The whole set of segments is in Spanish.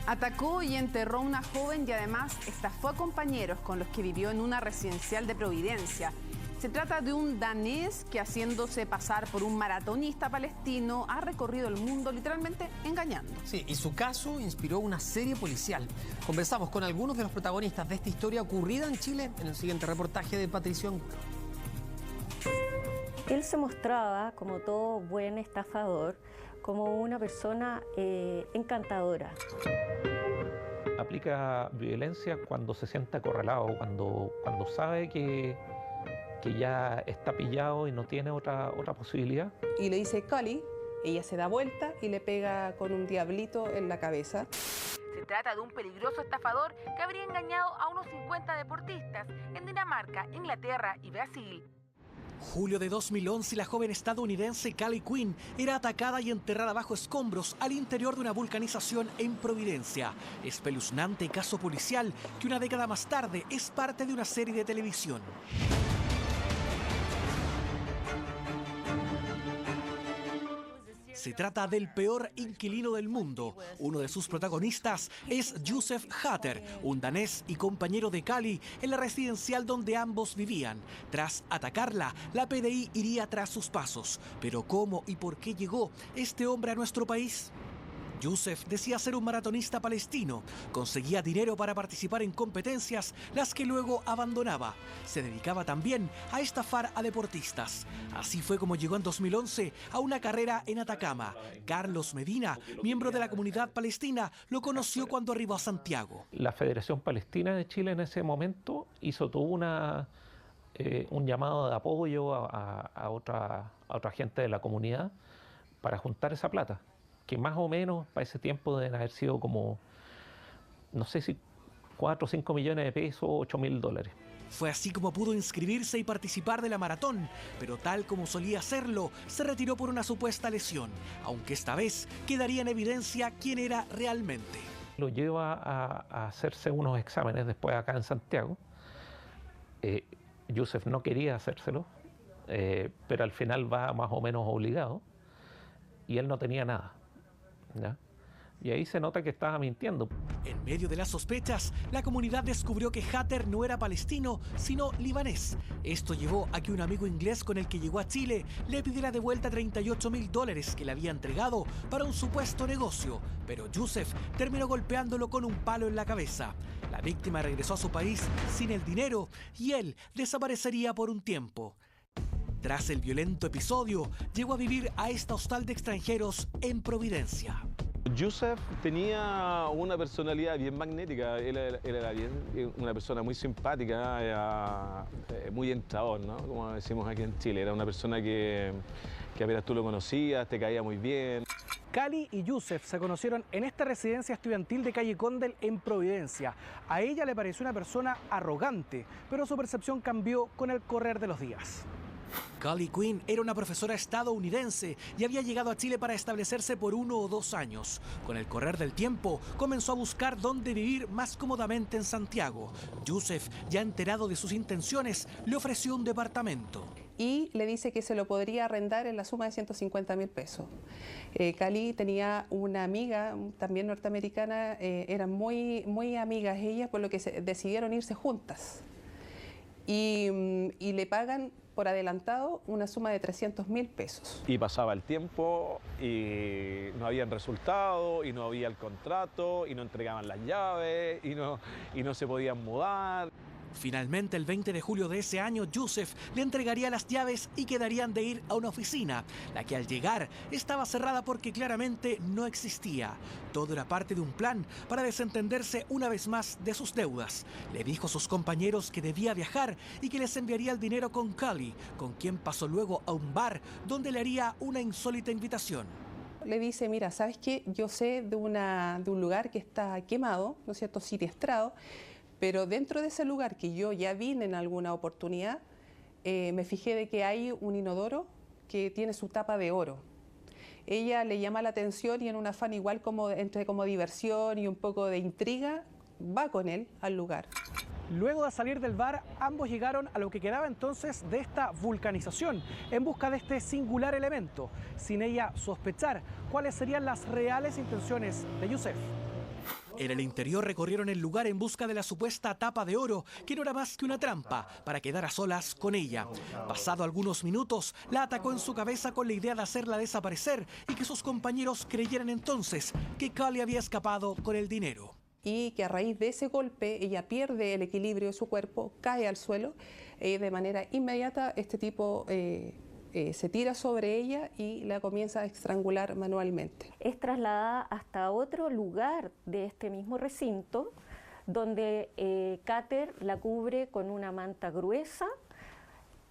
Atacó y enterró a una joven y además estafó a compañeros con los que vivió en una residencial de Providencia. Se trata de un danés que, haciéndose pasar por un maratonista palestino, ha recorrido el mundo literalmente engañando. Sí, y su caso inspiró una serie policial. Conversamos con algunos de los protagonistas de esta historia ocurrida en Chile en el siguiente reportaje de Patricio Angulo. Él se mostraba, como todo buen estafador, como una persona encantadora. Aplica violencia cuando se siente acorralado, cuando sabe que ya está pillado y no tiene otra posibilidad. Y le dice Cali, ella se da vuelta y le pega con un diablito en la cabeza. Se trata de un peligroso estafador que habría engañado a unos 50 deportistas en Dinamarca, Inglaterra y Brasil. Julio de 2011, la joven estadounidense Cali Quinn era atacada y enterrada bajo escombros al interior de una vulcanización en Providencia. Espeluznante caso policial que una década más tarde es parte de una serie de televisión. Se trata del peor inquilino del mundo. Uno de sus protagonistas es Josef Hatter, un danés y compañero de Cali en la residencial donde ambos vivían. Tras atacarla, la PDI iría tras sus pasos. Pero ¿cómo y por qué llegó este hombre a nuestro país? Josef decía ser un maratonista palestino, conseguía dinero para participar en competencias, las que luego abandonaba. Se dedicaba también a estafar a deportistas. Así fue como llegó en 2011 a una carrera en Atacama. Carlos Medina, miembro de la comunidad palestina, lo conoció cuando arribó a Santiago. La Federación Palestina de Chile en ese momento hizo todo un llamado de apoyo a otra gente de la comunidad para juntar esa plata, que más o menos para ese tiempo deben haber sido como, no sé si 4 o 5 millones de pesos, $8.000. Fue así como pudo inscribirse y participar de la maratón, pero tal como solía hacerlo, se retiró por una supuesta lesión, aunque esta vez quedaría en evidencia quién era realmente. Lo lleva a hacerse unos exámenes después acá en Santiago. Josef no quería hacérselo, pero al final va más o menos obligado, y él no tenía nada. ¿Ya? Y ahí se nota que estaba mintiendo. En medio de las sospechas, la comunidad descubrió que Hatter no era palestino, sino libanés. Esto llevó a que un amigo inglés con el que llegó a Chile le pidiera de vuelta $38.000 que le había entregado para un supuesto negocio. Pero Josef terminó golpeándolo con un palo en la cabeza. La víctima regresó a su país sin el dinero y él desaparecería por un tiempo. Tras el violento episodio, llegó a vivir a esta hostal de extranjeros en Providencia. Josef tenía una personalidad bien magnética, él era una persona muy simpática, era muy entrador, ¿no? Como decimos aquí en Chile, era una persona que apenas tú lo conocías, te caía muy bien. Cali y Josef se conocieron en esta residencia estudiantil de calle Condel en Providencia. A ella le pareció una persona arrogante, pero su percepción cambió con el correr de los días. Cali Quinn era una profesora estadounidense y había llegado a Chile para establecerse por 1 o 2 años. Con el correr del tiempo, comenzó a buscar dónde vivir más cómodamente en Santiago. Josef, ya enterado de sus intenciones, le ofreció un departamento. Y le dice que se lo podría arrendar en la suma de $150.000. Cali tenía una amiga, también norteamericana, eran muy amigas ellas, por lo que decidieron irse juntas. Y le pagan por adelantado una suma de $300.000. Y pasaba el tiempo y no habían resultado, y no había el contrato, y no entregaban las llaves, y no se podían mudar. Finalmente, el 20 de julio de ese año, Josef le entregaría las llaves y quedarían de ir a una oficina, la que al llegar estaba cerrada porque claramente no existía. Todo era parte de un plan para desentenderse una vez más de sus deudas. Le dijo a sus compañeros que debía viajar y que les enviaría el dinero con Cali, con quien pasó luego a un bar donde le haría una insólita invitación. Le dice, mira, ¿sabes qué? Yo sé de un lugar que está quemado, ¿no es cierto?, siniestrado, pero dentro de ese lugar que yo ya vine en alguna oportunidad, me fijé de que hay un inodoro que tiene su tapa de oro. Ella le llama la atención y en un afán igual entre diversión y un poco de intriga, va con él al lugar. Luego de salir del bar, ambos llegaron a lo que quedaba entonces de esta vulcanización, en busca de este singular elemento, sin ella sospechar cuáles serían las reales intenciones de Josef. En el interior recorrieron el lugar en busca de la supuesta tapa de oro, que no era más que una trampa para quedar a solas con ella. Pasado algunos minutos, la atacó en su cabeza con la idea de hacerla desaparecer y que sus compañeros creyeran entonces que Cali había escapado con el dinero. Y que a raíz de ese golpe ella pierde el equilibrio de su cuerpo, cae al suelo, de manera inmediata este tipo se tira sobre ella y la comienza a estrangular manualmente. Es trasladada hasta otro lugar de este mismo recinto, donde Hatter la cubre con una manta gruesa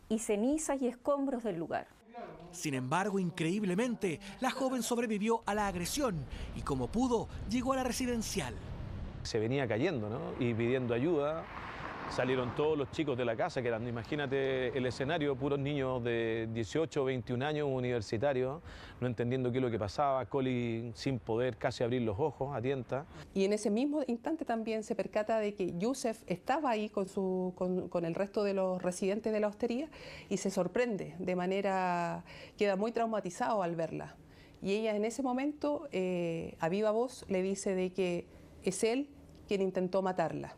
y cenizas y escombros del lugar. Sin embargo, increíblemente, la joven sobrevivió a la agresión y como pudo, llegó a la residencial. Se venía cayendo, ¿no? Y pidiendo ayuda. Salieron todos los chicos de la casa, que eran, imagínate el escenario, puros niños de 18 o 21 años, universitarios, no entendiendo qué es lo que pasaba, Coli sin poder casi abrir los ojos, a tientas. Y en ese mismo instante también se percata de que Yusef estaba ahí con el resto de los residentes de la hostería y se sorprende, de manera, queda muy traumatizado al verla. Y ella en ese momento, a viva voz, le dice de que es él quien intentó matarla.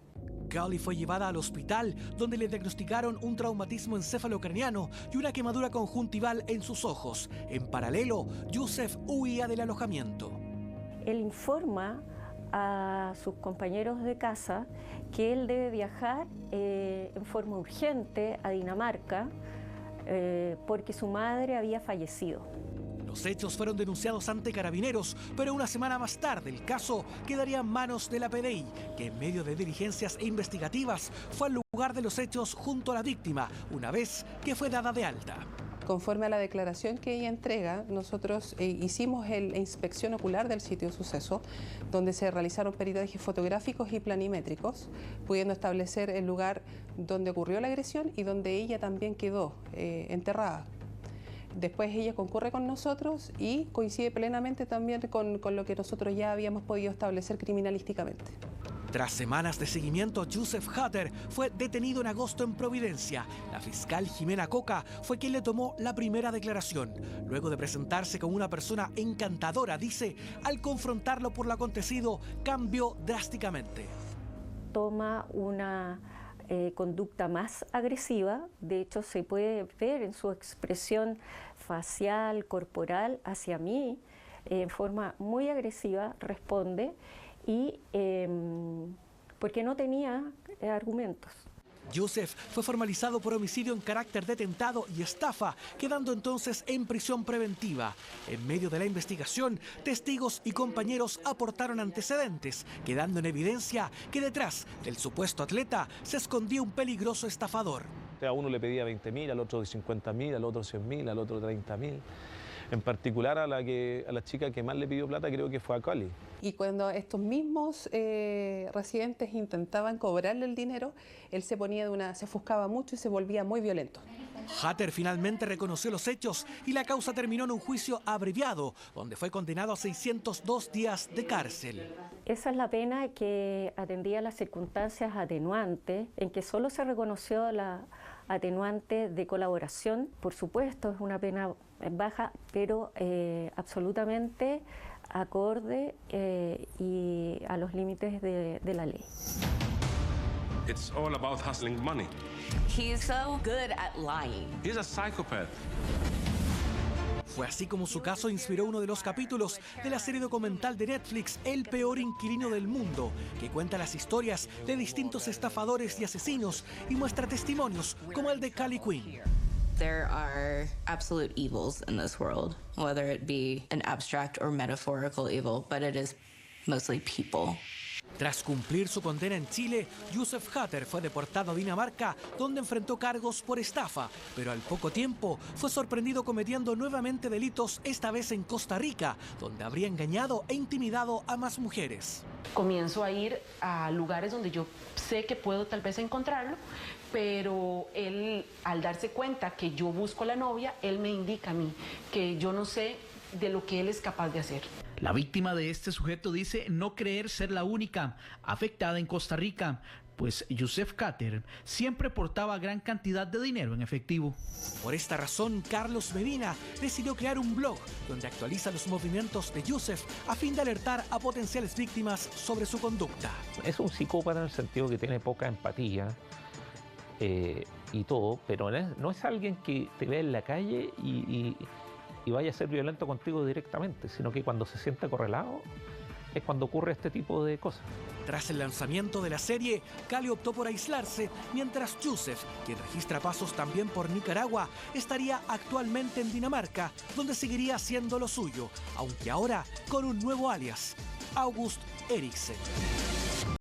Cali fue llevada al hospital, donde le diagnosticaron un traumatismo encefalocraniano y una quemadura conjuntival en sus ojos. En paralelo, Yusef huía del alojamiento. Él informa a sus compañeros de casa que él debe viajar en forma urgente a Dinamarca porque su madre había fallecido. Los hechos fueron denunciados ante Carabineros, pero una semana más tarde el caso quedaría en manos de la PDI, que en medio de diligencias investigativas fue al lugar de los hechos junto a la víctima, una vez que fue dada de alta. Conforme a la declaración que ella entrega, nosotros hicimos la inspección ocular del sitio de suceso, donde se realizaron peritajes fotográficos y planimétricos, pudiendo establecer el lugar donde ocurrió la agresión y donde ella también quedó enterrada. Después ella concurre con nosotros y coincide plenamente también con lo que nosotros ya habíamos podido establecer criminalísticamente. Tras semanas de seguimiento, Yusef Hatter fue detenido en agosto en Providencia. La fiscal Jimena Coca fue quien le tomó la primera declaración. Luego de presentarse como una persona encantadora, dice, al confrontarlo por lo acontecido, cambió drásticamente. Toma una conducta más agresiva, de hecho se puede ver en su expresión facial, corporal hacia mí, en forma muy agresiva responde y porque no tenía argumentos. Yusef fue formalizado por homicidio en carácter de tentado y estafa, quedando entonces en prisión preventiva. En medio de la investigación, testigos y compañeros aportaron antecedentes, quedando en evidencia que detrás del supuesto atleta se escondía un peligroso estafador. A uno le pedía 20.000, al otro 50.000, al otro 100.000, al otro 30.000. En particular a la chica que más le pidió plata creo que fue a Cali. Y cuando estos mismos residentes intentaban cobrarle el dinero, él se ofuscaba mucho y se volvía muy violento. Hatter finalmente reconoció los hechos y la causa terminó en un juicio abreviado, donde fue condenado a 602 días de cárcel. Esa es la pena que atendía las circunstancias atenuantes, en que solo se reconoció la atenuante de colaboración. Por supuesto, es una pena baja, pero absolutamente acorde y a los límites de la ley. It's all about hustling money. He's so good at lying. He's a psychopath. Fue así como su caso inspiró uno de los capítulos de la serie documental de Netflix, El peor inquilino del mundo, que cuenta las historias de distintos estafadores y asesinos y muestra testimonios como el de Cali Quinn. There are absolute evils in this world, whether it be an abstract or metaphorical evil, but it is mostly people. Tras cumplir su condena en Chile, Yusef Hatter fue deportado a Dinamarca, donde enfrentó cargos por estafa, pero al poco tiempo fue sorprendido cometiendo nuevamente delitos, esta vez en Costa Rica, donde habría engañado e intimidado a más mujeres. Comienzo a ir a lugares donde yo sé que puedo tal vez encontrarlo, pero él, al darse cuenta que yo busco a la novia, él me indica a mí que yo no sé de lo que él es capaz de hacer. La víctima de este sujeto dice no creer ser la única afectada en Costa Rica, pues Youssef Khater siempre portaba gran cantidad de dinero en efectivo. Por esta razón, Carlos Medina decidió crear un blog donde actualiza los movimientos de Youssef a fin de alertar a potenciales víctimas sobre su conducta. Es un psicópata en el sentido que tiene poca empatía y todo, pero no es alguien que te vea en la calle y vaya a ser violento contigo directamente, sino que cuando se siente acorralado es cuando ocurre este tipo de cosas. Tras el lanzamiento de la serie, Cali optó por aislarse, mientras Youssef, quien registra pasos también por Nicaragua, estaría actualmente en Dinamarca, donde seguiría haciendo lo suyo, aunque ahora con un nuevo alias, August Eriksen.